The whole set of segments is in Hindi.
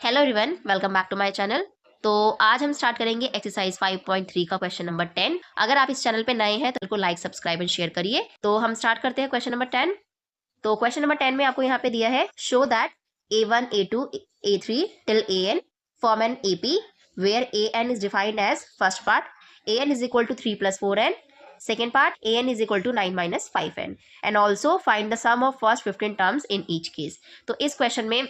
Hello everyone, welcome back to my channel. तो आज हम स्टार्ट करेंगे एक्सरसाइज 5.3 का क्वेश्चन नंबर 10। अगर आप इस चैनल पे नए हैं तो बिल्कुल लाइक, सब्सक्राइब एंड शेयर करिए। तो हम स्टार्ट करते हैं क्वेश्चन नंबर 10। तो क्वेश्चन नंबर 10 में आपको यहाँ पे दिया है, show that A1, A2, A3 till AN form an AP where AN is defined as first part AN is equal to 3 plus 4N, second part AN is equal to 9 minus 5N, and also find the sum of first 15 terms in each case। तो इस क्वेश्चन में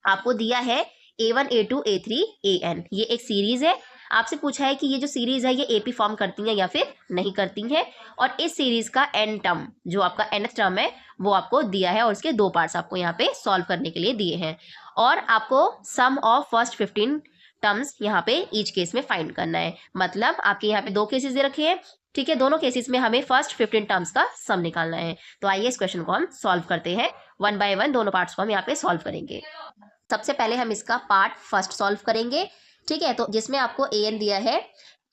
आपको दिया है A1, A2, A3, AN, ये एक सीरीज है। आपसे पूछा है कि ये जो सीरीज है ये एपी फॉर्म करती है या फिर नहीं करती है, और इस सीरीज का एन टर्म, जो आपका nth टर्म है, वो आपको दिया है और उसके दो पार्ट्स आपको यहाँ पे सॉल्व करने के लिए दिए हैं, और आपको सम ऑफ फर्स्ट 15 टर्म्स यहाँ पे ईच केस में फाइंड करना है। मतलब आपके यहाँ पे दो केसेस दे रखे हैं, ठीक है। दोनों केसेस में हमें फर्स्ट 15 टर्म्स का सम निकालना है। तो आइए इस क्वेश्चन को हम सॉल्व करते हैं। वन बाय वन दोनों पार्ट्स को हम यहाँ पे सॉल्व करेंगे। सबसे पहले हम इसका पार्ट फर्स्ट सॉल्व करेंगे, ठीक है। तो जिसमें आपको an दिया है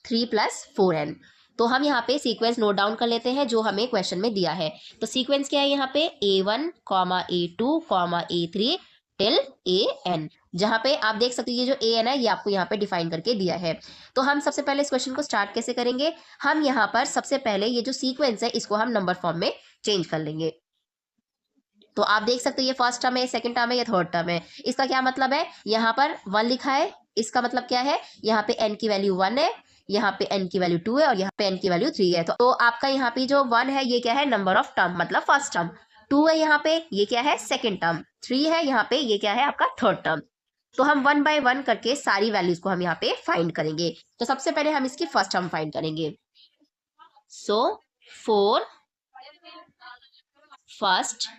3 + 4n। तो हम यहाँ पे सीक्वेंस नोट डाउन कर लेते हैं जो हमें क्वेश्चन में दिया है। तो सीक्वेंस क्या है यहाँ पे, A1, A2, A3 till AN। जहाँ पे आप देख सकते हो ये जो AN है ये आपको यहाँ पे डिफाइन करके दिया है। तो हम सबसे पहले इस क्वेश्चन को स्टार्ट कैसे करेंगे, हम यहाँ पर सबसे पहले ये जो सीक्वेंस है इसको हम नंबर फॉर्म में चेंज कर लेंगे। तो आप देख सकते हो ये फर्स्ट टर्म है, सेकंड टर्म है, ये थर्ड टर्म है। इसका क्या मतलब है, यहाँ पर 1 लिखा है, इसका मतलब क्या है, यहाँ पे n की वैल्यू 1 है, यहाँ पे n की वैल्यू 2 है और यहाँ पे n की वैल्यू 3 है। तो आपका यहाँ पे जो 1 है ये क्या है, नंबर ऑफ टर्म, मतलब फर्स्ट टर्म। 2 है यहाँ पे, ये क्या है, सेकेंड टर्म। 3 है यहाँ पे, ये क्या है, आपका थर्ड टर्म। तो हम 1 बाय 1 करके सारी वैल्यूज को हम यहाँ पे फाइंड करेंगे। तो सबसे पहले हम इसकी फर्स्ट टर्म फाइंड करेंगे। सो 4 फर्स्ट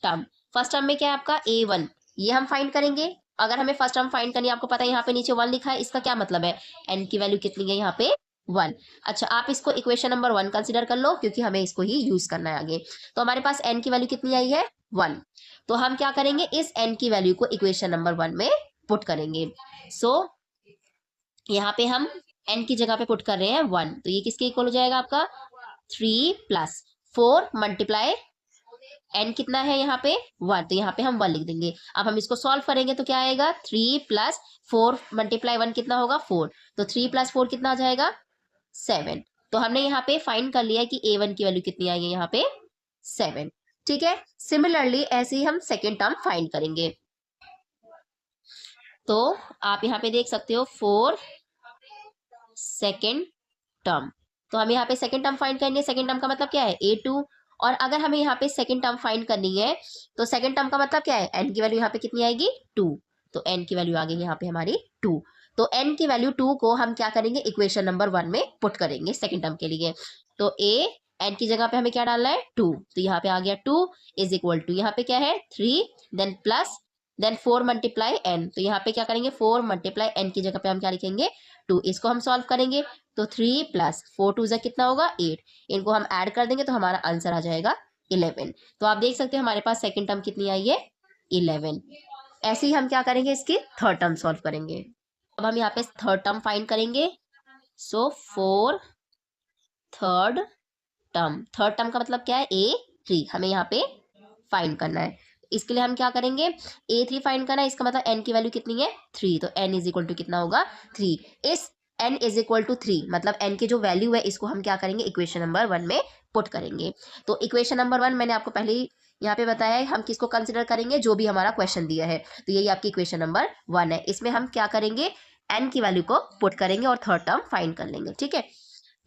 टर्म। फर्स्ट टर्म में क्या है आपका A1, ये हम फाइंड करेंगे। अगर हमें फर्स्ट टर्म फाइंड करनी है, आपको पता है यहाँ पे नीचे 1 लिखा है, इसका क्या मतलब है, n की वैल्यू कितनी है यहाँ पे 1। अच्छा, आप इसको इक्वेशन नंबर 1 कंसीडर कर लो क्योंकि हमें इसको ही यूज करना है आगे। तो हमारे पास n की वैल्यू कितनी आई है 1। तो हम क्या करेंगे, इस n की वैल्यू को इक्वेशन नंबर 1 में पुट करेंगे। सो यहाँ पे हम n की जगह पे पुट कर रहे हैं 1, तो ये किसके इक्वल हो जाएगा आपका 3 + 4 मल्टीप्लाई n कितना है यहाँ पे 1, तो यहाँ पे हम 1 लिख देंगे। अब हम इसको सॉल्व करेंगे तो क्या आएगा, 3 + 4 मल्टीप्लाई 1 कितना होगा 4, तो 3 + 4 कितना आ जाएगा 7। तो हमने यहाँ पे फाइंड कर लिया है कि A1 की वैल्यू कितनी आई है यहाँ पे 7, ठीक है। सिमिलरली ऐसे ही हम सेकेंड टर्म फाइंड करेंगे। तो आप यहाँ पे देख सकते हो 4 सेकेंड टर्म। तो हमें यहाँ पे सेकेंड टर्म फाइंड करनी है। सेकेंड टर्म का मतलब क्या है, A2। और अगर हमें यहाँ पे सेकेंड टर्म फाइंड करनी है तो सेकेंड टर्म का मतलब क्या है, n की वैल्यू यहाँ पे कितनी आएगी 2। तो n की वैल्यू आ गई यहाँ पे हमारी 2। तो n की वैल्यू 2 को हम क्या करेंगे, इक्वेशन नंबर 1 में पुट करेंगे सेकेंड टर्म के लिए। तो n की जगह पे हमें क्या डालना है 2, तो यहाँ पे आ गया 2 = यहाँ पे क्या है 3, then plus, then 4 multiply n। तो यहाँ पे क्या करेंगे, 4 मल्टीप्लाई n की जगह पे हम क्या लिखेंगे 2। इसको हम सॉल्व करेंगे तो 3 + 4 2 कितना होगा 8। इनको हम ऐड कर देंगे तो हमारा आंसर आ जाएगा 11। तो आप देख सकते हैं हमारे पास सेकंड टर्म कितनी आई है 11। ऐसे ही हम क्या करेंगे, इसकी थर्ड टर्म सॉल्व करेंगे। अब हम यहाँ पे थर्ड टर्म फाइंड करेंगे। सो 4 थर्ड टर्म। थर्ड टर्म का मतलब क्या है, A3 हमें यहाँ पे फाइंड करना है। इसके लिए हम क्या करेंगे, A3 फाइंड करना है, इसका मतलब n की वैल्यू कितनी है 3, तो n = कितना होगा 3। इस n = 3 मतलब n की जो वैल्यू है इसको हम क्या करेंगे, इक्वेशन नंबर 1 में पुट करेंगे। तो इक्वेशन नंबर 1 मैंने आपको पहले ही यहाँ पे बताया है, हम किसको कंसिडर करेंगे, जो भी हमारा क्वेश्चन दिया है। तो यही आपकी इक्वेशन नंबर 1 है। इसमें हम क्या करेंगे, n की वैल्यू को पुट करेंगे और थर्ड टर्म फाइंड कर लेंगे, ठीक है।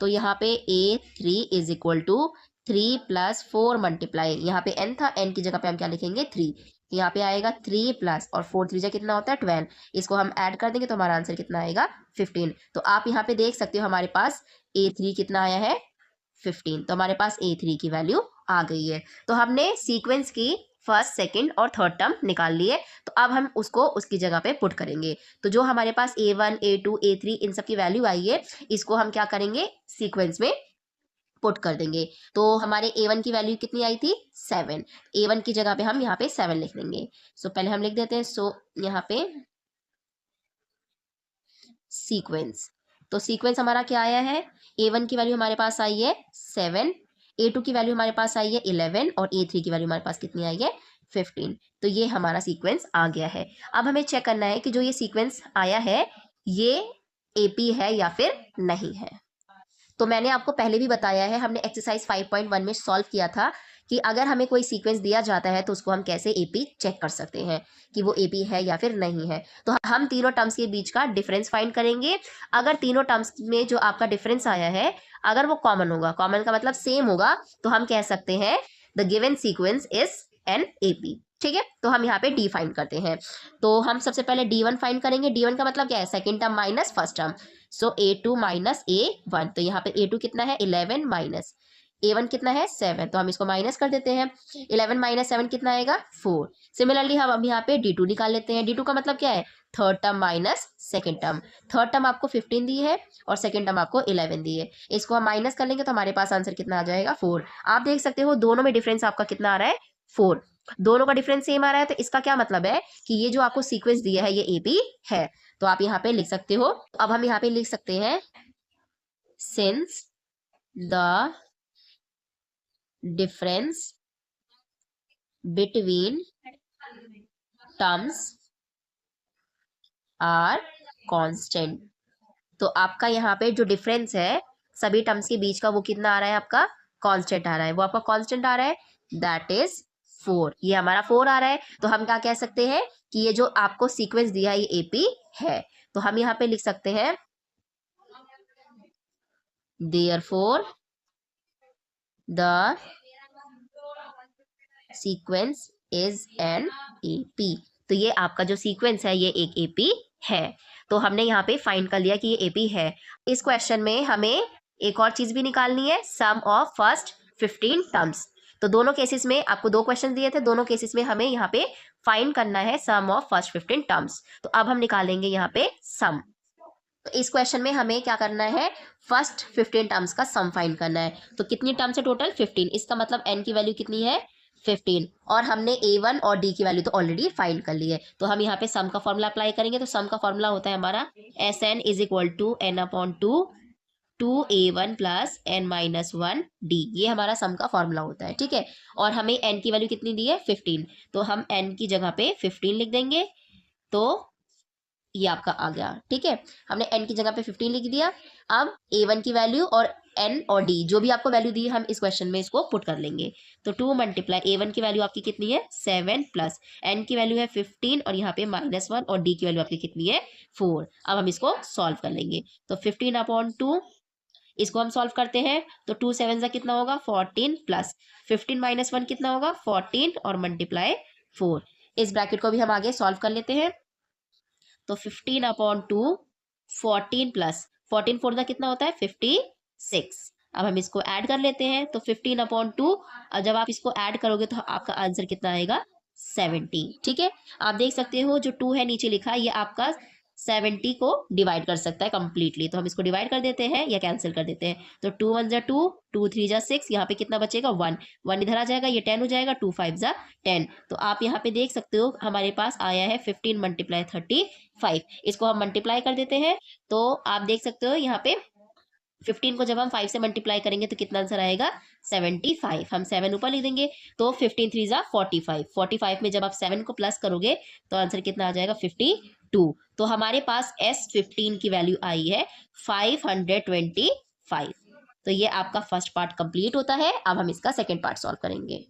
तो यहाँ पे A3 = 3 + 4 मल्टीप्लाई, यहाँ पे n था, n की जगह पे हम क्या लिखेंगे 3। यहाँ पे आएगा 3 + और 4 3 कितना होता है 12। इसको हम ऐड कर देंगे तो हमारा आंसर कितना आएगा 15। तो आप यहाँ पे देख सकते हो हमारे पास A3 कितना आया है 15। तो हमारे पास A3 की वैल्यू आ गई है। तो हमने सीक्वेंस की फर्स्ट, सेकंड और थर्ड टर्म निकाल लिए। तो अब हम उसको उसकी जगह पे पुट करेंगे। तो जो हमारे पास A1, A2, A3 इन सब की वैल्यू आई है, इसको हम क्या करेंगे, सीक्वेंस में पुट कर देंगे। तो हमारे A1 की वैल्यू कितनी आई थी 7। A1 की जगह पे हम यहाँ पे 7 लिख देंगे। सो पहले हम लिख देते हैं, सो यहाँ पे सीक्वेंस। तो सीक्वेंस हमारा क्या आया है, A1 की वैल्यू हमारे पास आई है 7, A2 की वैल्यू हमारे पास आई है 11 और A3 की वैल्यू हमारे पास कितनी आई है 15। तो ये हमारा सीक्वेंस आ गया है। अब हमें चेक करना है कि जो ये सीक्वेंस आया है ये एपी है या फिर नहीं है। तो मैंने आपको पहले भी बताया है, हमने एक्सरसाइज 5.1 में सॉल्व किया था कि अगर हमें कोई सीक्वेंस दिया जाता है तो उसको हम कैसे एपी चेक कर सकते हैं कि वो एपी है या फिर नहीं है। तो हम तीनों टर्म्स के बीच का डिफरेंस फाइंड करेंगे। अगर तीनों टर्म्स में जो आपका डिफरेंस आया है अगर वो कॉमन होगा, कॉमन का मतलब सेम होगा, तो हम कह सकते हैं the given sequence is an AP. ठीक है, तो हम यहाँ पे डी फाइंड करते हैं। तो हम सबसे पहले D1 फाइंड करेंगे। D1 का मतलब क्या है, second term minus first term. So A2 minus A1, तो यहाँ पे A2 कितना है 11 माइनस A1 कितना है 7, तो हम इसको माइनस कर देते हैं। 11 माइनस 7 कितना आएगा 4। सिमिलरली हम अब यहाँ पे D2 निकाल लेते हैं। D2 का मतलब क्या है, third term minus second term. Third term आपको 15 दी है और सेकेंड टर्म आपको 11 दी है, इसको हम माइनस कर लेंगे तो हमारे पास आंसर कितना आ जाएगा 4। आप देख सकते हो दोनों में डिफरेंस आपका कितना आ रहा है 4। दोनों का डिफरेंस सेम आ रहा है, तो इसका क्या मतलब है कि ये जो आपको सीक्वेंस दिया है ये एपी है। तो आप यहाँ पे लिख सकते हो। अब हम यहाँ पे लिख सकते हैं since the difference between terms are constant. तो आपका यहाँ पे जो डिफरेंस है सभी टर्म्स के बीच का वो कितना आ रहा है, आपका कांस्टेंट आ रहा है। वो आपका कांस्टेंट आ रहा है, दैट इज 4। ये हमारा 4 आ रहा है। तो हम क्या कह सकते हैं कि ये जो आपको सीक्वेंस दिया है ये एपी है। तो हम यहाँ पे लिख सकते हैं therefore the sequence is an AP. तो ये आपका जो सीक्वेंस है ये एक एपी है। तो हमने यहाँ पे फाइंड कर लिया कि ये एपी है। इस क्वेश्चन में हमें एक और चीज भी निकालनी है, सम ऑफ फर्स्ट 15 टर्म्स। तो दोनों केसेस में आपको 2 क्वेश्चन दिए थे, दोनों केसेस में हमें यहाँ पे फाइंड करना है सम ऑफ फर्स्ट 15 टर्म्स। तो अब हम निकालेंगे यहाँ पे सम। तो इस क्वेश्चन में हमें क्या करना है, फर्स्ट 15 टर्म्स का सम फाइंड करना है। तो कितनी टर्म्स है टोटल 15, इसका मतलब n की वैल्यू कितनी है 15। और हमने A1 और D की वैल्यू तो ऑलरेडी फाइंड कर ली है। तो हम यहाँ पे सम का फॉर्मूला अप्लाई करेंगे। तो सम का फॉर्मूला होता है हमारा Sn is equal to n/2 2A1 plus n-1 D। ये हमारा सम का फॉर्मूला होता है, ठीक है। और हमें n की वैल्यू कितनी दी है 15, तो हम n की जगह पे 15 लिख देंगे। तो ये आपका आ गया, ठीक है। हमने n की जगह पे 15 लिख दिया। अब A1 की वैल्यू और n और D जो भी आपको वैल्यू दी है हम इस क्वेश्चन में इसको पुट कर लेंगे। तो 2 मल्टीप्लाई A1 की वैल्यू आपकी कितनी है 7 प्लस n की वैल्यू है 15 और यहाँ पे -1 और D की वैल्यू आपकी कितनी है 4। अब हम इसको सॉल्व कर लेंगे। तो 15/2 इसको हम सॉल्व करते हैं तो 2 7 जा कितना होगा 14 प्लस 15 - 1 कितना होगा 14 और मल्टीप्लाई 4। इस ब्रैकेट को भी हम आगे सॉल्व कर लेते हैं। तो 15/2 14 प्लस 14 4 का कितना होता है 56। अब हम इसको ऐड कर लेते हैं। तो 15/2 और जब आप इसको ऐड करोगे तो आपका आंसर कितना आएगा 70। ठीक है, आप देख सकते हो जो 2 है नीचे लिखा है ये आपका 70 को डिवाइड कर सकता है कंप्लीटली। तो हम इसको डिवाइड कर देते हैं या कैंसिल कर देते हैं। तो 2 1 जा 2, 2 3 जा 6, यहाँ पे कितना बचेगा 1 1 इधर आ जाएगा, ये 10 हो जाएगा, 2 5 जा 10। तो आप यहाँ पे देख सकते हो हमारे पास आया है 15 मल्टीप्लाई 35। इसको हम मल्टीप्लाई कर देते हैं। तो आप देख सकते हो यहाँ पे 15 को जब हम 5 से मल्टीप्लाई करेंगे तो कितना आंसर आएगा 75। हम 7 ऊपर लिख देंगे। तो 15 3 जा 45, 45 में जब आप 7 को प्लस करोगे तो आंसर कितना आ जाएगा 52। तो हमारे पास S15 की वैल्यू आई है 525। तो ये आपका फर्स्ट पार्ट कंप्लीट होता है। अब हम इसका सेकेंड पार्ट सॉल्व करेंगे।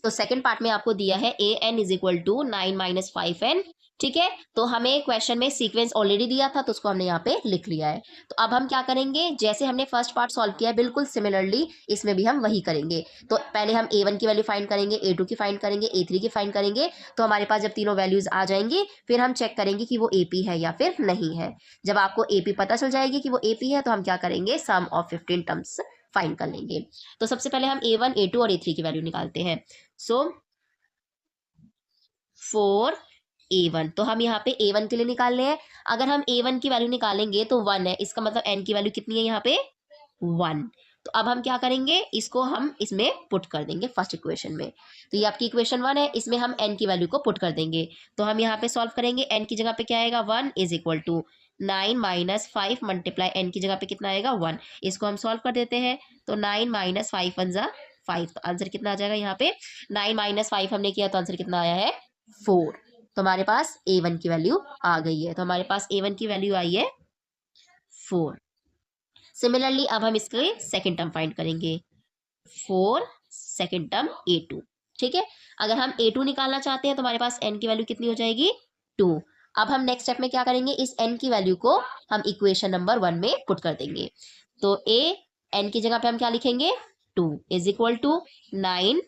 तो सेकंड पार्ट में आपको दिया है an is equal to 9 - 5n। ठीक है, तो हमें क्वेश्चन में सीक्वेंस ऑलरेडी दिया था तो उसको हमने यहाँ पे लिख लिया है। तो अब हम क्या करेंगे, जैसे हमने फर्स्ट पार्ट सॉल्व किया है बिल्कुल सिमिलरली इसमें भी हम वही करेंगे। तो पहले हम A1 की वैल्यू फाइंड करेंगे, A2 की फाइंड करेंगे, A3 की फाइंड करेंगे। तो हमारे पास जब तीनों वैल्यूज आ जाएंगी फिर हम चेक करेंगे कि वो AP है या फिर नहीं है। जब आपको AP पता चल जाएगी कि वो AP है तो हम क्या करेंगे, सम ऑफ 15 टर्म्स फाइंड कर लेंगे। तो सबसे पहले हम A1 A2 और A3 की वैल्यू निकालते हैं। सो 4A1, तो हम यहाँ पे A1 के लिए निकालने हैं। अगर हम A1 की वैल्यू निकालेंगे तो 1 है, इसका मतलब n की वैल्यू कितनी है यहाँ पे 1। तो अब हम क्या करेंगे, इसको हम इसमें पुट कर देंगे फर्स्ट इक्वेशन में। तो ये आपकी इक्वेशन 1 है, इसमें हम n की वैल्यू को पुट कर देंगे। तो हम यहाँ पे सॉल्व करेंगे, n की जगह पे क्या आएगा 1 is equal to 9 - 5 multiply n की जगह पे कितना आएगा 1। इसको हम सॉल्व कर देते हैं। तो 9 - 5 1 जा 5। तो आंसर कितना आ जाएगा यहाँ पे 9 माइनस 5 हमने किया तो आंसर कितना आया है 4। तो हमारे पास A1 की वैल्यू आ गई है। तो हमारे पास A1 की वैल्यू आई है 4। सिमिलरली अब हम इसके सेकेंड टर्म फाइंड करेंगे। 4 सेकेंड टर्म A2। ठीक है, अगर हम A2 निकालना चाहते हैं तो हमारे पास n की वैल्यू कितनी हो जाएगी 2। अब हम नेक्स्ट स्टेप में क्या करेंगे, इस n की वैल्यू को हम इक्वेशन नंबर 1 में पुट कर देंगे। तो n की जगह पे हम क्या लिखेंगे 2 is equal to 9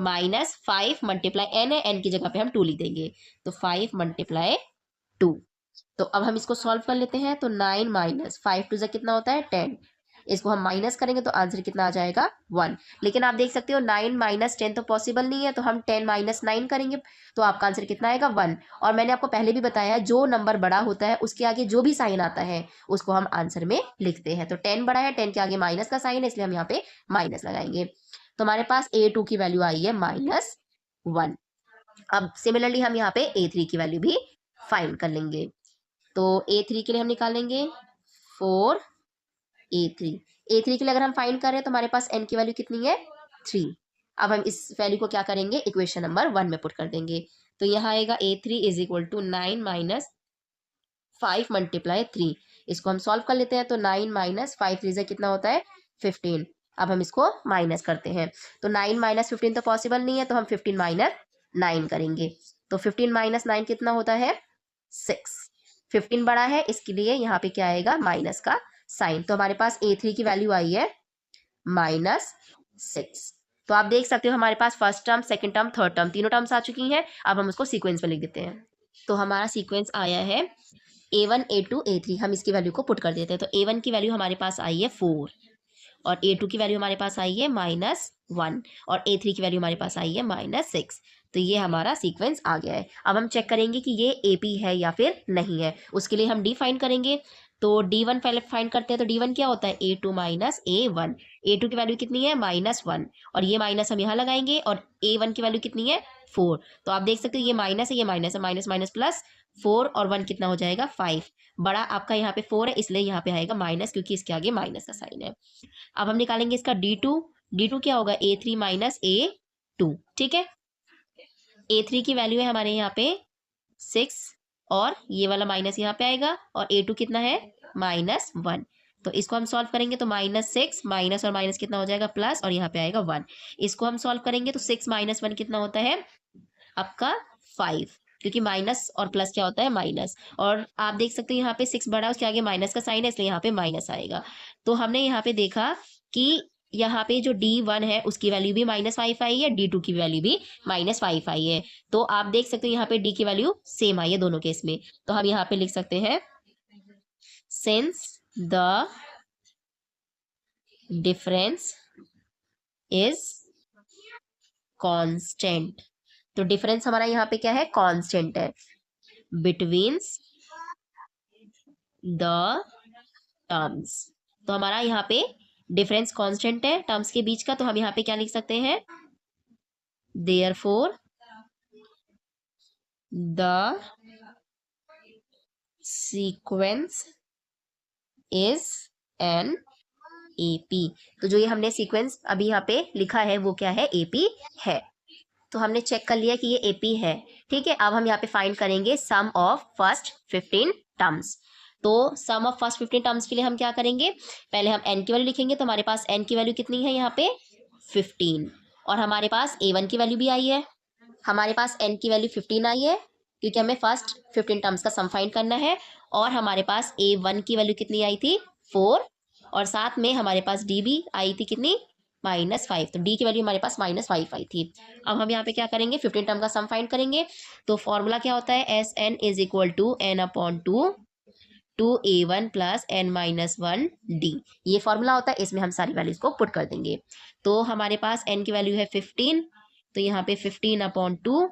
minus 5 multiply n है, n की जगह पे हम 2 लिख देंगे। तो 5 मल्टीप्लाई 2। तो अब हम इसको सॉल्व कर लेते हैं। तो 9 माइनस 5 टू कितना होता है 10। इसको हम माइनस करेंगे तो आंसर कितना आ जाएगा 1। लेकिन आप देख सकते हो 9 माइनस 10 तो पॉसिबल नहीं है, तो हम 10 माइनस 9 करेंगे तो आपका आंसर कितना आएगा 1। और मैंने आपको पहले भी बताया जो नंबर बड़ा होता है उसके आगे जो भी साइन आता है उसको हम आंसर में लिखते हैं। तो 10 बड़ा है, 10 के आगे माइनस का साइन है, इसलिए हम यहाँ पे माइनस लगाएंगे। तो हमारे पास A2 की वैल्यू आई है -1। अब सिमिलरली हम यहाँ पे A3 की वैल्यू भी फाइंड कर लेंगे। तो A3 के लिए हम निकालेंगे 4 A3। A3 के लिए अगर हम फाइंड कर रहे हैं तो हमारे पास n की वैल्यू कितनी है 3। अब हम इस वैल्यू को क्या करेंगे इक्वेशन नंबर 1 में पुट कर देंगे। तो यहाँ आएगा A3 is equal to 9 minus 5 multiply 3। इसको हम सॉल्व कर लेते हैं। तो 9 माइनस 5 3 से कितना होता है 15। अब हम इसको माइनस करते हैं। तो 9 माइनस 15 तो पॉसिबल नहीं है, तो हम 15 माइनस 9 करेंगे। तो 15 माइनस 9 कितना होता है 6। 15 बड़ा है, इसके लिए यहाँ पे क्या आएगा माइनस का साइन। तो हमारे पास A3 की वैल्यू आई है -6। तो आप देख सकते हो हमारे पास first term, second term, third term तीनों टर्म्स आ चुकी हैं। अब हम उसको सीक्वेंस में लिख देते हैं। तो हमारा सीक्वेंस आया है A1 A2 A3। हम इसकी वैल्यू को पुट कर देते हैं। तो A1 की वैल्यू हमारे पास आई है 4 और A2 की वैल्यू हमारे पास आई है -1 और A3 की वैल्यू हमारे पास आई है -6। तो ये हमारा सीक्वेंस आ गया है। अब हम चेक करेंगे कि ये AP है या फिर नहीं है। उसके लिए हम D फाइंड करेंगे। तो D1 पहले फाइंड करते हैं। तो D1 क्या होता है A2 माइनस A1। A2 की वैल्यू कितनी है -1 और ये माइनस हम यहाँ लगाएंगे और A1 की वैल्यू कितनी है 4। तो आप देख सकते हो ये माइनस है, ये माइनस है, माइनस माइनस प्लस 4 और 1 कितना हो जाएगा 5। बड़ा आपका यहाँ पे 4 है, इसलिए यहाँ पे आएगा माइनस, क्योंकि इसके आगे माइनस का साइन है। अब हम निकालेंगे इसका D2। D2 क्या होगा A3 माइनस A2। ठीक है, A3 की वैल्यू है हमारे यहाँ पे 6 और ये वाला माइनस यहाँ पे आएगा और A2 कितना है -1। तो इसको हम सॉल्व करेंगे तो -6 माइनस और माइनस कितना हो जाएगा प्लस और यहाँ पे आएगा 1। इसको हम सॉल्व करेंगे तो 6 माइनस 1 कितना होता है आपका 5, क्योंकि माइनस और प्लस क्या होता है माइनस। और आप देख सकते हो यहाँ पे 6 बड़ा है, उसके आगे माइनस का साइन है, इसलिए यहाँ पे माइनस आएगा। तो हमने यहाँ पे देखा कि यहाँ पे जो D1 है उसकी वैल्यू भी -5 आई है, D2 की वैल्यू भी -5 आई है। तो आप देख सकते हो यहाँ पे D की वैल्यू सेम आई है दोनों केस में। तो हम यहाँ पे लिख सकते हैं since the difference is constant. तो डिफरेंस हमारा यहाँ पे क्या है कांस्टेंट है बिटवीन्स द टर्म्स। तो हमारा यहाँ पे डिफरेंस कांस्टेंट है टर्म्स के बीच का। तो हम यहाँ पे क्या लिख सकते हैं therefore the sequence is an AP। तो जो ये हमने सीक्वेंस अभी यहाँ पे लिखा है वो क्या है AP है। तो हमने चेक कर लिया कि ये AP है। ठीक है, अब हम यहाँ पे फाइंड करेंगे सम ऑफ फर्स्ट 15 टर्म्स। तो सम ऑफ फर्स्ट 15 टर्म्स के लिए हम क्या करेंगे, पहले हम n की वैल्यू लिखेंगे। तो हमारे पास n की वैल्यू कितनी है यहाँ पे 15 और हमारे पास A1 की वैल्यू भी आई है। हमारे पास n की वैल्यू 15 आई है क्योंकि हमें फर्स्ट 15 टर्म्स का सम फाइंड करना है। और हमारे पास A1 की वैल्यू कितनी आई थी 4 और साथ में हमारे पास D भी आई थी कितनी -5। तो D की वैल्यू हमारे पास -5 आई थी। अब हम यहाँ पे क्या करेंगे 15 टर्म का सम फाइंड करेंगे। तो फॉर्मूला क्या होता है SN is equal to n/2 2A1 plus n-1 D। ये फॉर्मूला होता है, इसमें हम सारी वैल्यूज को पुट कर देंगे। तो हमारे पास n की वैल्यू है 15, तो यहाँ पे 15/2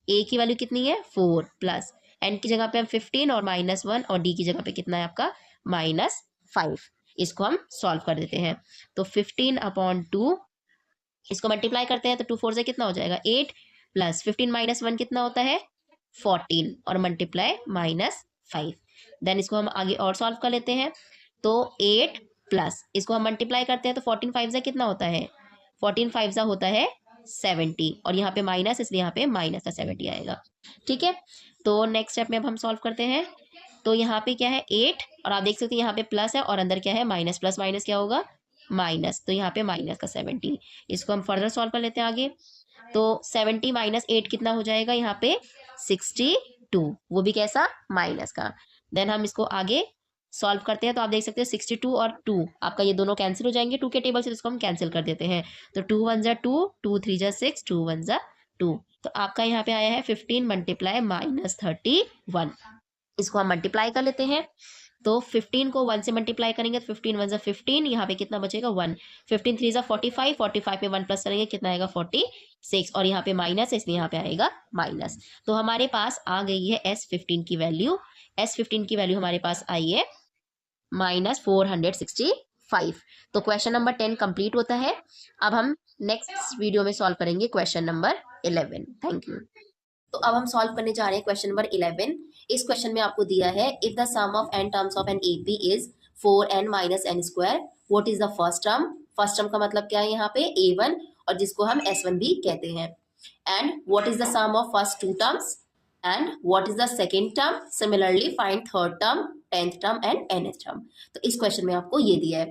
A की वैल्यू कितनी है 4 प्लस n की जगह पे हम 15 और -1 और D की जगह पे कितना है आपका -5। इसको हम सॉल्व कर देते हैं। तो 15/2 इसको मल्टीप्लाई करते हैं तो 2 4 से कितना हो जाएगा 8 प्लस 15 - 1 कितना होता है 14 और मल्टीप्लाई -5। देन इसको हम आगे और सॉल्व कर लेते हैं। तो 8 प्लस इसको हम मल्टीप्लाई करते हैं तो 14 5 से कितना होता है 14 5 जा होता है 70 और यहाँ पे माइनस, इसलिए यहाँ पे माइनस का 70 आएगा। ठीक है, तो नेक्स्ट स्टेप में अब हम सॉल्व करते हैं। तो यहाँ पे क्या है 8 और आप देख सकते हैं यहाँ पे प्लस है और अंदर क्या है माइनस, प्लस माइनस क्या होगा माइनस, तो यहाँ पे माइनस का 70। इसको हम फर्दर सॉल्व कर लेते हैं आगे। तो 70 माइनस 8 कितना हो जाएगा यहाँ पे 62, वो भी कैसा माइनस का। देन हम इसको आगे सॉल्व करते हैं तो आप देख सकते हैं 62 और 2 आपका ये दोनों कैंसिल हो जाएंगे 2 के टेबल से, तो इसको हम कैंसिल कर देते हैं। तो 2 1 जा 2, 2 3 जा 6, 2 1 जा 2, तो आपका यहाँ पे आया है 15 मल्टीप्लाई माइनस 31। इसको हम मल्टीप्लाई कर लेते हैं। तो 15 को 1 से मल्टीप्लाई करेंगे तो 15 1 जा 15, यहाँ पे कितना बचेगा 1, 15 3 जा 45, 45 पे 1 प्लस करेंगे कितना आएगा 46 और यहाँ पे माइनस है इसलिए यहाँ पे आएगा माइनस। तो हमारे पास आ गई है S15 की वैल्यू। S15 की वैल्यू हमारे पास आई है -465। तो क्वेश्चन नंबर 10 कंप्लीट होता है। अब हम नेक्स्ट वीडियो में सॉल्व करेंगे क्वेश्चन नंबर 11। Thank you. तो अब हम सॉल्व करने जा रहे हैं क्वेश्चन नंबर 11। इस क्वेश्चन में आपको दिया है if the sum of n terms of an AP is 4n - n square, what is the first term. First term का मतलब क्या है यहाँ पे a1 और जिसको हम s1 भी कहते हैं। And what is the sum of first two terms and what is the second term. Similarly find third term, 10th term and nth term. तो इस क्वेश्चन में आपको ये दिया है।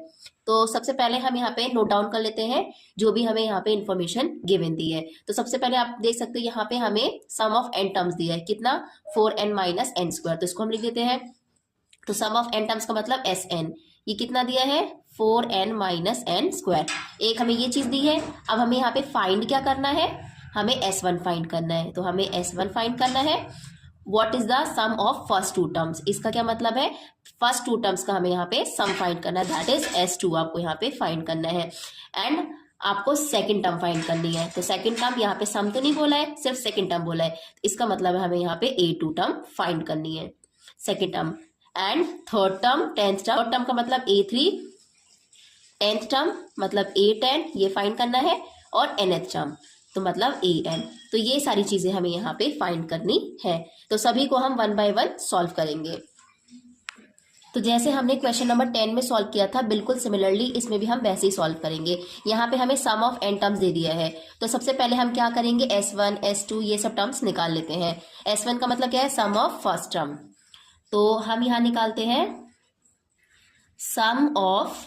तो सबसे पहले हम यहाँ पे नोट डाउन कर लेते हैं जो भी हमें यहाँ पे इन्फॉर्मेशन गिवन दी है। तो सबसे पहले आप देख सकते हो यहाँ पे हमें सम ऑफ n टर्म्स दिया है कितना 4n - n स्क्वायर, तो इसको हम लिख देते हैं। तो सम ऑफ n टर्म्स का मतलब Sn, ये कितना दिया है 4n - n स्क्वायर। एक हमें ये चीज दी है। अब हमें यहाँ पे फाइंड क्या करना है, हमें S1 फाइंड करना है। तो हमें S1 फाइंड करना है। What is the sum of first two terms, इसका क्या मतलब है फर्स्ट टू टर्म्स का हमें यहाँ पे सम फाइंड करना है, दैट इज S2 आपको यहाँ पे फाइंड करना है। एंड आपको सेकंड टर्म फाइंड करनी है। तो सेकंड टर्म यहाँ पे सम तो नहीं बोला है, सिर्फ सेकंड टर्म बोला है, इसका मतलब है हमें यहाँ पे A2 टर्म फाइंड करनी है, second term. And third term 10th term, third term का मतलब A3, 10th टर्म मतलब A10 ये फाइंड करना है और nth टर्म तो मतलब an। तो ये सारी चीजें हमें यहाँ पे फाइंड करनी है। तो सभी को हम 1 बाय 1 सॉल्व करेंगे। तो जैसे हमने क्वेश्चन नंबर 10 में सॉल्व किया था बिल्कुल सिमिलरली इसमें भी हम वैसे ही सॉल्व करेंगे। यहाँ पे हमें सम ऑफ n टर्म्स दे दिया है। तो सबसे पहले हम क्या करेंगे S1 S2 ये सब टर्म्स निकाल लेते हैं। S1 का मतलब क्या है सम ऑफ फर्स्ट टर्म, तो हम यहाँ निकालते हैं सम ऑफ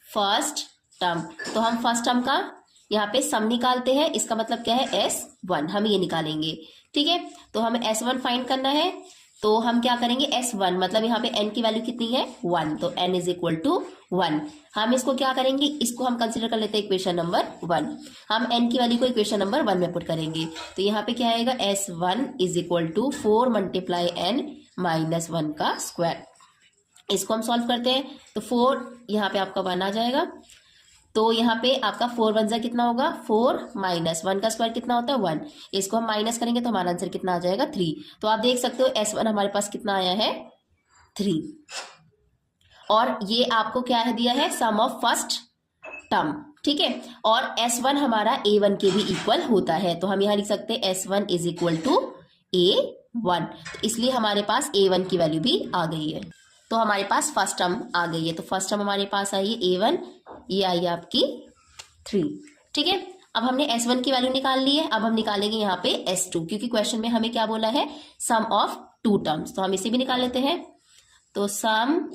फर्स्ट टर्म। तो हम फर्स्ट टर्म का यहाँ पे सम निकालते हैं, इसका मतलब क्या है S1 हम ये निकालेंगे। ठीक है, तो हमें S1 फाइंड करना है। तो हम क्या करेंगे S1 मतलब यहाँ पे n की वैल्यू कितनी है 1, तो n इज इक्वल टू 1। हम इसको क्या करेंगे, इसको हम कंसिडर कर लेते हैं इक्वेशन नंबर 1। हम n की वैल्यू को इक्वेशन नंबर 1 में पुट करेंगे। तो यहाँ पे क्या आएगा S1 is equal to 4 multiply n - 1 का स्क्वायर। इसको हम सॉल्व करते हैं तो 4 यहाँ पे आपका 1 आ जाएगा। तो यहाँ पे आपका 4 1 जा कितना होगा 4 - 1 का स्क्वायर कितना होता है 1। इसको हम माइनस करेंगे तो हमारा आंसर कितना आ जाएगा 3। तो आप देख सकते हो S1 हमारे पास कितना आया है 3। और ये आपको क्या है दिया है सम ऑफ फर्स्ट टर्म। ठीक है, और S1 हमारा A1 के भी इक्वल होता है। तो हम यहाँ लिख सकते हैं S1 is equal to A1, तो इसलिए हमारे पास A1 की वैल्यू भी आ गई है। तो हमारे पास फर्स्ट टर्म आ गई है। तो फर्स्ट टर्म हमारे पास आई है A1, ये आई है आपकी 3। ठीक है, अब हमने S1 की वैल्यू निकाल ली है। अब हम निकालेंगे यहाँ पे S2 क्योंकि क्वेश्चन में हमें क्या बोला है सम ऑफ टू टर्म्स, तो हम इसे भी निकाल लेते हैं। तो sum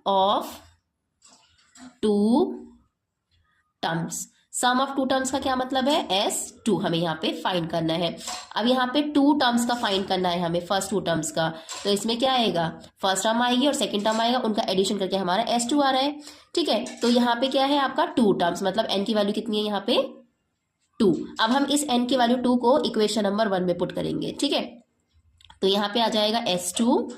of two terms, sum of two terms का क्या मतलब है S2 हमें यहाँ पे फाइंड करना है। अब यहाँ पे टू टर्म्स का फाइंड करना है हमें फर्स्ट टू टर्म्स का। तो इसमें क्या आएगा फर्स्ट टर्म आएगी और सेकंड टर्म आएगा, उनका एडिशन करके हमारा S2 आ रहा है। ठीक है, तो यहाँ पे क्या है आपका टू टर्म्स मतलब n की वैल्यू कितनी है यहाँ पे 2। अब हम इस n की वैल्यू 2 को इक्वेशन नंबर 1 में पुट करेंगे। ठीक है, तो यहाँ पे आ जाएगा S2,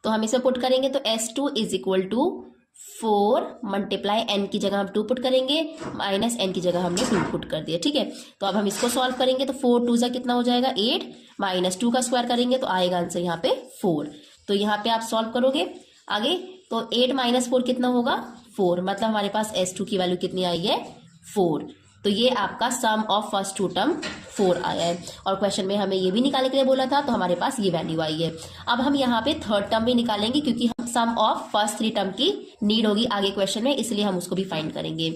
तो हम इसे पुट करेंगे तो S2 is equal to 4 multiply n की जगह हम 2 पुट करेंगे माइनस n की जगह हमने 2 पुट कर दिया। ठीक है, तो अब हम इसको सॉल्व करेंगे तो 4 2 जा कितना हो जाएगा 8 माइनस 2 का स्क्वायर करेंगे तो आएगा आंसर यहाँ पे 4। तो यहाँ पे आप सॉल्व करोगे आगे तो 8 - 4 कितना होगा 4, मतलब हमारे पास S2 की वैल्यू कितनी आई है 4। तो ये आपका सम ऑफ फर्स्ट टू टर्म 4 आया है। और क्वेश्चन में हमें ये भी निकालने के लिए बोला था तो हमारे पास ये वैल्यू आई है। अब हम यहाँ पे थर्ड टर्म भी निकालेंगे क्योंकि हम सम ऑफ फर्स्ट 3 टर्म की नीड होगी आगे क्वेश्चन में, इसलिए हम उसको भी फाइंड करेंगे।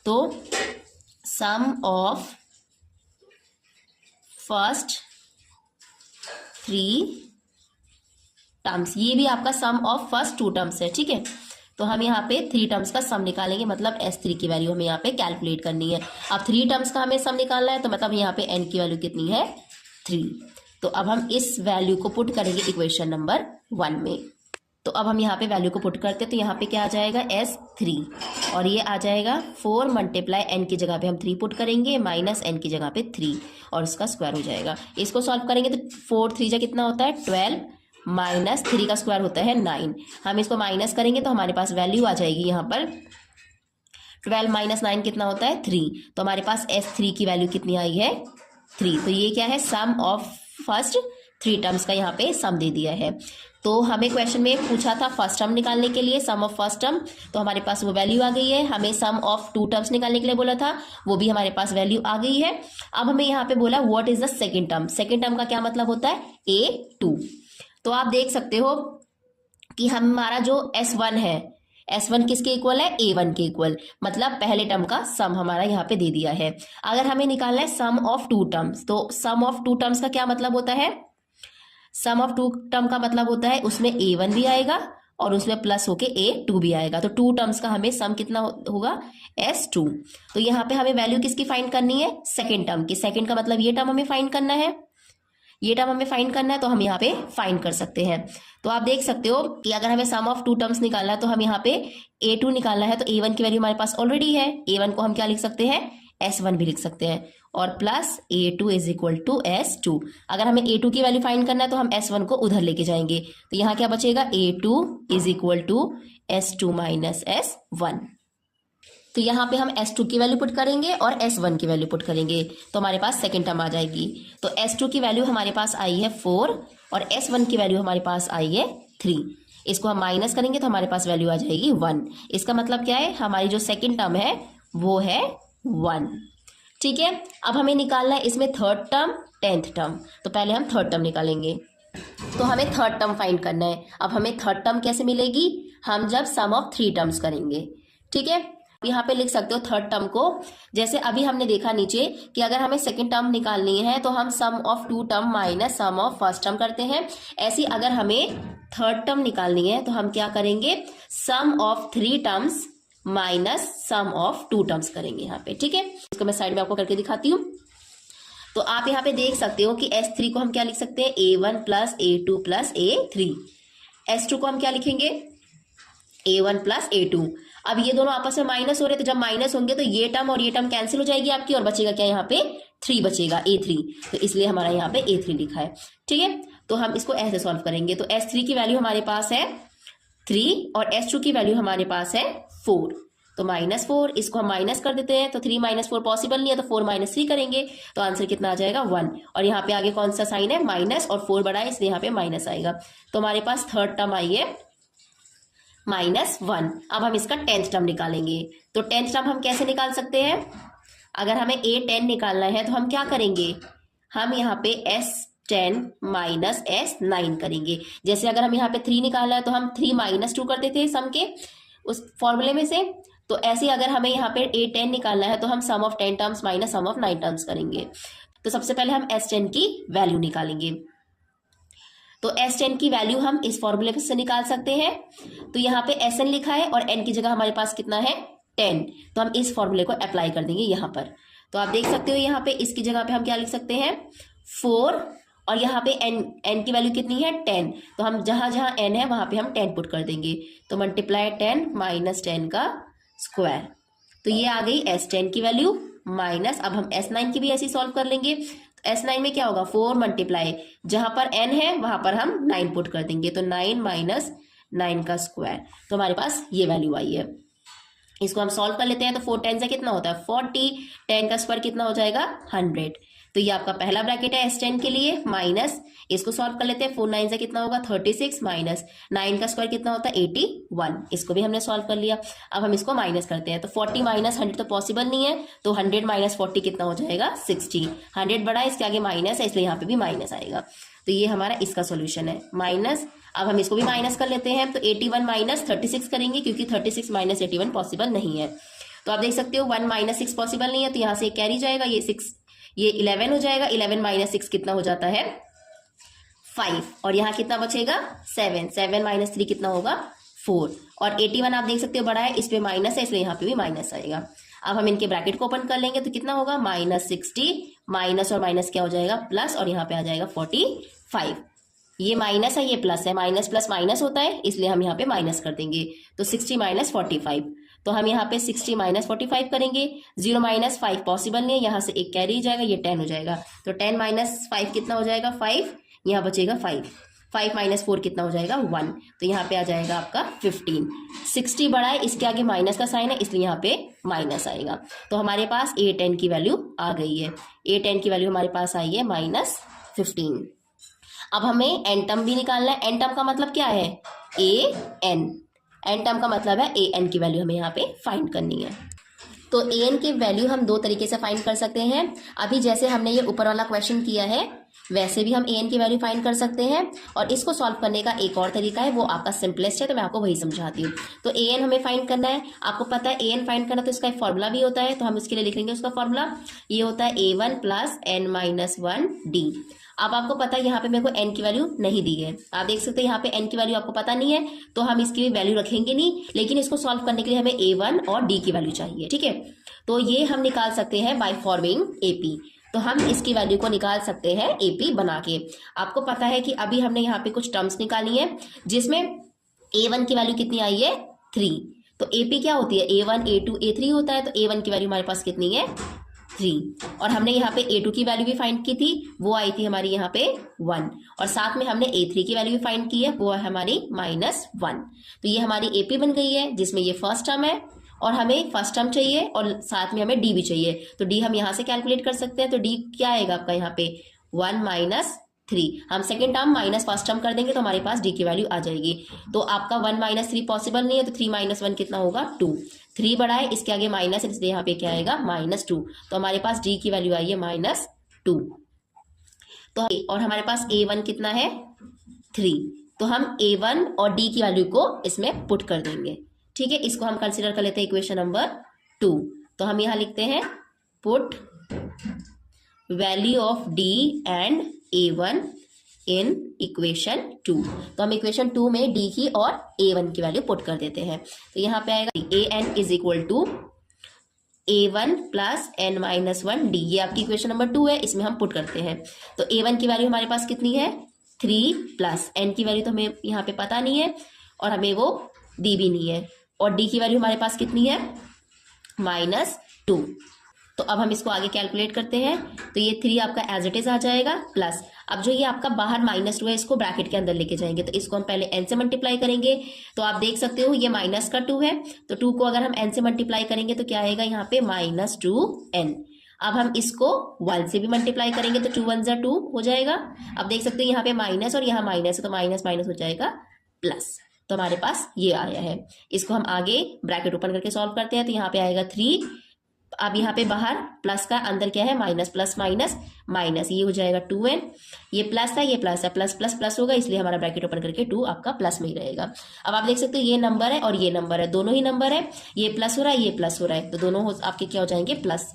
तो सम ऑफ फर्स्ट 3 टर्म्स, ये भी आपका सम ऑफ फर्स्ट 2 टर्म्स है, ठीक है। तो हम यहाँ पे 3 टर्म्स का सम निकालेंगे, मतलब S3 की वैल्यू हमें यहाँ पे कैलकुलेट करनी है। अब 3 टर्म्स का हमें सम निकालना है, तो मतलब यहाँ पे n की वैल्यू कितनी है 3। तो अब हम इस वैल्यू को पुट करेंगे इक्वेशन नंबर 1 में। तो अब हम यहाँ पे वैल्यू को पुट करते हैं, तो यहाँ पे क्या आ जाएगा S3 और ये आ जाएगा 4 मल्टीप्लाई n की जगह पे हम 3 पुट करेंगे माइनस n की जगह पे 3 और इसका स्क्वायर हो जाएगा। इसको सॉल्व करेंगे तो 4 3 जा कितना होता है 12 माइनस 3 का स्क्वायर होता है 9। हम इसको माइनस करेंगे तो हमारे पास वैल्यू आ जाएगी यहाँ पर 12 माइनस 9 कितना होता है 3। तो हमारे पास S3 की वैल्यू कितनी आई है 3। तो ये क्या है सम ऑफ फर्स्ट 3 टर्म्स का यहाँ पे सम दे दिया है। तो हमें क्वेश्चन में पूछा था फर्स्ट टर्म निकालने के लिए सम ऑफ फर्स्ट टर्म, तो हमारे पास वो वैल्यू आ गई है। हमें सम ऑफ 2 टर्म्स निकालने के लिए बोला था, वो भी हमारे पास वैल्यू आ गई है। अब हमें यहाँ पे बोला what is the second term. Second term का क्या मतलब होता है A2। तो आप देख सकते हो कि हमारा जो S1 है, S1 किसके इक्वल है A1 के इक्वल, मतलब पहले टर्म का सम हमारा यहाँ पे दे दिया है। अगर हमें निकालना है सम ऑफ 2 टर्म्स, तो सम ऑफ 2 टर्म्स का क्या मतलब होता है, सम ऑफ 2 टर्म का मतलब होता है उसमें A1 भी आएगा और उसमें प्लस होके A2 भी आएगा। तो 2 टर्म्स का हमें सम कितना होगा S2। तो यहाँ पे हमें वैल्यू किसकी फाइंड करनी है सेकेंड टर्म की। सेकेंड का मतलब ये टर्म हमें फाइंड करना है, ये टर्म हमें फाइंड करना है, तो हम यहाँ पे फाइंड कर सकते हैं। तो आप देख सकते हो कि अगर हमें सम ऑफ 2 टर्म्स निकालना है तो हम यहाँ पे A2 निकालना है, तो A1 की वैल्यू हमारे पास ऑलरेडी है, A1 को हम क्या लिख सकते हैं S1 भी लिख सकते हैं और plus A2 is equal to S2। अगर हमें A2 की वैल्यू फाइंड करना है तो हम S1 को उधर लेके जाएंगे, तो यहाँ क्या बचेगा A2 is equal to S2 minus S1। तो यहाँ पे हम S2 की वैल्यू पुट करेंगे और S1 की वैल्यू पुट करेंगे, तो हमारे पास सेकेंड टर्म आ जाएगी। तो S2 की वैल्यू हमारे पास आई है 4 और S1 की वैल्यू हमारे पास आई है 3। इसको हम माइनस करेंगे तो हमारे पास वैल्यू आ जाएगी 1। इसका मतलब क्या है, हमारी जो सेकेंड टर्म है वो है 1। ठीक है, अब हमें निकालना है इसमें थर्ड टर्म 10th टर्म। तो पहले हम थर्ड टर्म निकालेंगे, तो हमें थर्ड टर्म फाइंड करना है। अब हमें थर्ड टर्म कैसे मिलेगी, हम जब सम ऑफ 3 टर्म्स करेंगे। ठीक है, यहाँ पे लिख सकते हो थर्ड टर्म को, जैसे अभी हमने देखा नीचे कि अगर हमें सेकेंड टर्म निकालनी है तो हम sum of 2 term minus sum of first term करते हैं। ऐसी अगर हमें थर्ड टर्म निकालनी है तो हम क्या करेंगे, sum of 3 terms minus sum of 2 terms करेंगे यहाँ पे। ठीक है, इसको मैं साइड में आपको करके दिखाती हूँ। तो आप यहाँ पे देख सकते हो कि S3 को हम क्या लिख सकते हैं A1 plus A2 plus A3। S2 को हम क्या लिखेंगे A1 प्लस A2। अब ये दोनों आपस में माइनस हो रहे हैं, तो जब माइनस होंगे तो ये टर्म और ये टर्म कैंसिल हो जाएगी आपकी और बचेगा क्या यहाँ पे 3 बचेगा A3। तो इसलिए हमारा यहाँ पे A3 लिखा है। ठीक है, तो हम इसको ऐसे सॉल्व करेंगे। तो S3 की वैल्यू हमारे पास है 3 और S2 की वैल्यू हमारे पास है 4। तो -4, इसको हम माइनस कर देते हैं, तो 3 - 4 पॉसिबल नहीं है, तो 4 - 3 करेंगे तो आंसर कितना आ जाएगा 1। और यहाँ पे आगे कौन सा साइन है माइनस और 4 बड़ा है इसलिए यहाँ पे माइनस आएगा। तो हमारे पास थर्ड टर्म आई है -1। अब हम इसका 10th टर्म निकालेंगे। तो 10th टर्म हम कैसे निकाल सकते हैं, अगर हमें A10 निकालना है तो हम क्या करेंगे, हम यहाँ पे S10 माइनस S9 करेंगे। जैसे अगर हम यहाँ पे 3 निकालना है तो हम 3 - 2 करते थे सम के उस फॉर्मूले में से। तो ऐसे अगर हमें यहाँ पे A10 निकालना है तो हम sum of 10 terms minus sum of 9 terms करेंगे। तो सबसे पहले हम S10 की वैल्यू निकालेंगे। तो S10 की वैल्यू हम इस फॉर्मूले से निकाल सकते हैं। तो यहाँ पे SN लिखा है और N की जगह हमारे पास कितना है 10, तो हम इस फॉर्मूले को अप्लाई कर देंगे यहाँ पर। तो आप देख सकते हो यहाँ पे इसकी जगह पे हम क्या लिख सकते हैं 4 और यहाँ पे N की वैल्यू कितनी है 10, तो हम जहाँ जहाँ N है वहाँ पे हम 10 पुट कर देंगे। तो मल्टीप्लाई 10 माइनस 10 का स्क्वायर, तो ये आ गई S10 की वैल्यू माइनस। अब हम S9 की भी ऐसे सॉल्व कर लेंगे। तो S9 में क्या होगा 4 मल्टीप्लाई जहां पर N है वहां पर हम 9 पुट कर देंगे, तो 9 माइनस 9 का स्क्वायर। तो हमारे पास ये वैल्यू आई है। इसको हम सॉल्व कर लेते हैं। तो 4 10 से कितना होता है 40, 10 का स्क्वायर कितना हो जाएगा 100। तो ये आपका पहला ब्रैकेट है S10 के लिए माइनस, इसको सॉल्व कर लेते हैं। 4 9 से कितना होगा 36 माइनस 9 का स्क्वायर कितना होता है 81। इसको भी हमने सॉल्व कर लिया। अब हम इसको माइनस करते हैं। तो 40 माइनस 100 तो पॉसिबल नहीं है, तो 100 माइनस 40 कितना हो जाएगा 60। 100 बड़ा है, इसके आगे माइनस है इसलिए यहाँ पे भी माइनस आएगा। तो ये हमारा इसका सोल्यूशन है माइनस। अब हम इसको भी माइनस कर लेते हैं। तो 81 माइनस 36 करेंगे क्योंकि 36 माइनस 81 पॉसिबल नहीं है। तो आप देख सकते हो 1 माइनस 6 पॉसिबल नहीं है, तो यहाँ से कैरी जाएगा, ये 6 ये 11 हो जाएगा, 11 माइनस 6 कितना हो जाता है 5, और यहाँ कितना बचेगा 7, 7 माइनस 3 कितना होगा 4, और 81 आप देख सकते हो बड़ा है, इस पे माइनस है इसलिए यहाँ पे भी माइनस आएगा। अब हम इनके ब्रैकेट को ओपन कर लेंगे तो कितना होगा -60, माइनस और माइनस क्या हो जाएगा प्लस, और यहाँ पे आ जाएगा 45। ये माइनस है ये प्लस है, माइनस प्लस माइनस होता है इसलिए हम यहाँ पे माइनस कर देंगे, तो 60 माइनस 45, तो हम यहाँ पे 60 माइनस 45 करेंगे। 0 माइनस 5 पॉसिबल नहीं है, यहाँ से एक कैरी जाएगा, ये 10 हो जाएगा, तो 10 माइनस 5 कितना हो जाएगा 5, यहाँ बचेगा 5, 5 माइनस 4 कितना हो जाएगा 1, तो यहाँ पे आ जाएगा आपका 15। 60 बड़ा है, इसके आगे माइनस का साइन है इसलिए यहाँ पे माइनस आएगा, तो हमारे पास A10 की वैल्यू आ गई है। A10 की वैल्यू हमारे पास आई है -15। अब हमें एन टर्म भी निकालना है। एन टर्म का मतलब क्या है AN, एन टर्म का मतलब है AN की वैल्यू हमें यहाँ पे फाइंड करनी है। तो AN की वैल्यू हम दो तरीके से फाइंड कर सकते हैं। अभी जैसे हमने ये ऊपर वाला क्वेश्चन किया है वैसे भी हम AN की वैल्यू फाइंड कर सकते हैं, और इसको सॉल्व करने का एक और तरीका है, वो आपका सिंपलेस्ट है, तो मैं आपको वही समझाती हूँ। तो AN हमें फाइंड करना है, आपको पता है AN फाइंड करना तो इसका एक फॉर्मूला भी होता है, तो हम इसके लिए लिख लेंगे उसका फॉर्मूला, ये होता है A1 प्लस n-1D। अब आपको पता है यहाँ पे मेरे को n की वैल्यू नहीं दी है, आप देख सकते हैं यहाँ पे n की वैल्यू आपको पता नहीं है, तो हम इसकी भी वैल्यू रखेंगे नहीं, लेकिन इसको सॉल्व करने के लिए हमें A1 और D की वैल्यू चाहिए, ठीक है। तो ये हम निकाल सकते हैं बाय फॉर्मिंग AP, तो हम इसकी वैल्यू को निकाल सकते हैं AP बना के। आपको पता है कि अभी हमने यहाँ पे कुछ टर्म्स निकाली है जिसमें A1 की वैल्यू कितनी आई है 3, तो AP क्या होती है A1 A2 A3 होता है, तो A1 की वैल्यू हमारे पास कितनी है 3, और हमने यहाँ पे A2 की वैल्यू भी फाइंड की थी, वो आई थी हमारी यहाँ पे 1, और साथ में हमने A3 की वैल्यू भी फाइंड की है, वो है हमारी -1। तो ये हमारी AP बन गई है जिसमें ये फर्स्ट टर्म है, और हमें फर्स्ट टर्म चाहिए और साथ में हमें D भी चाहिए, तो D हम यहाँ से कैलकुलेट कर सकते हैं। तो D क्या आएगा आपका यहाँ पे 1 - 3, हम second term minus first term कर देंगे तो हमारे पास D की वैल्यू आ जाएगी। तो आपका 1 - 3 पॉसिबल नहीं है, तो 3 - 1 कितना होगा 2, 3 बड़ा है इसके आगे माइनस है इसलिए यहाँ पे क्या आएगा -2, तो हमारे पास D की वैल्यू आई है -2। तो और हमारे पास A1 कितना है 3, तो हम A1 और D की वैल्यू को इसमें पुट कर देंगे, ठीक है। इसको हम कंसीडर कर लेते हैं इक्वेशन नंबर 2, तो हम यहाँ लिखते हैं put value of D and A1 in equation 2, तो हम इक्वेशन 2 में D की और A1 की वैल्यू पुट कर देते हैं। तो यहाँ पे आएगा AN is equal to A1 plus n-1D, ये आपकी इक्वेशन नंबर 2 है, इसमें हम पुट करते हैं। तो A1 की वैल्यू हमारे पास कितनी है 3, प्लस n की वैल्यू तो हमें यहाँ पे पता नहीं है और हमें वो दी भी नहीं है, और D की वैल्यू हमारे पास कितनी है -2। तो अब हम इसको आगे कैलकुलेट करते हैं, तो ये 3 आपका एज इट इज आ जाएगा, प्लस अब जो ये आपका बाहर -2 है इसको ब्रैकेट के अंदर लेके जाएंगे, तो इसको हम पहले n से मल्टीप्लाई करेंगे, तो आप देख सकते हो ये माइनस का 2 है, तो 2 को अगर हम n से मल्टीप्लाई करेंगे तो क्या आएगा यहाँ पे -2n। अब हम इसको 1 से भी मल्टीप्लाई करेंगे तो 2 1 = 2 हो जाएगा। अब देख सकते हो यहाँ पे माइनस और यहाँ माइनस है, तो माइनस माइनस हो जाएगा प्लस, तो हमारे पास ये आया है। इसको हम आगे ब्रैकेट ओपन करके सॉल्व करते हैं, तो यहाँ पे आएगा 3, अब यहाँ पे बाहर प्लस का अंदर क्या है माइनस प्लस माइनस माइनस, ये हो जाएगा 2n, ये प्लस है ये प्लस है, प्लस प्लस प्लस होगा इसलिए हमारा ब्रैकेट ओपन करके 2 आपका प्लस में ही रहेगा। अब आप देख सकते हो ये नंबर है और ये नंबर है, दोनों ही नंबर है, ये प्लस हो रहा है ये प्लस हो रहा है, तो दोनों आपके क्या हो जाएंगे प्लस,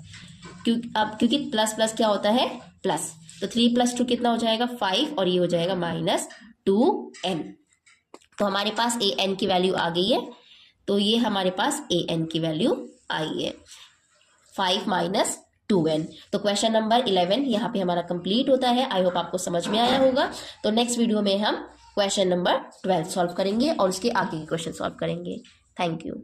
क्योंकि प्लस प्लस क्या होता है प्लस, तो 3 + 2 कितना हो जाएगा 5, और ये हो जाएगा -2n। तो हमारे पास AN की वैल्यू आ गई है, तो ये हमारे पास AN की वैल्यू आई है 5 - 2n। तो क्वेश्चन नंबर 11 यहाँ पे हमारा कंप्लीट होता है। आई होप आपको समझ में आया होगा। तो नेक्स्ट वीडियो में हम क्वेश्चन नंबर 12 सॉल्व करेंगे और उसके आगे के क्वेश्चन सॉल्व करेंगे। Thank you.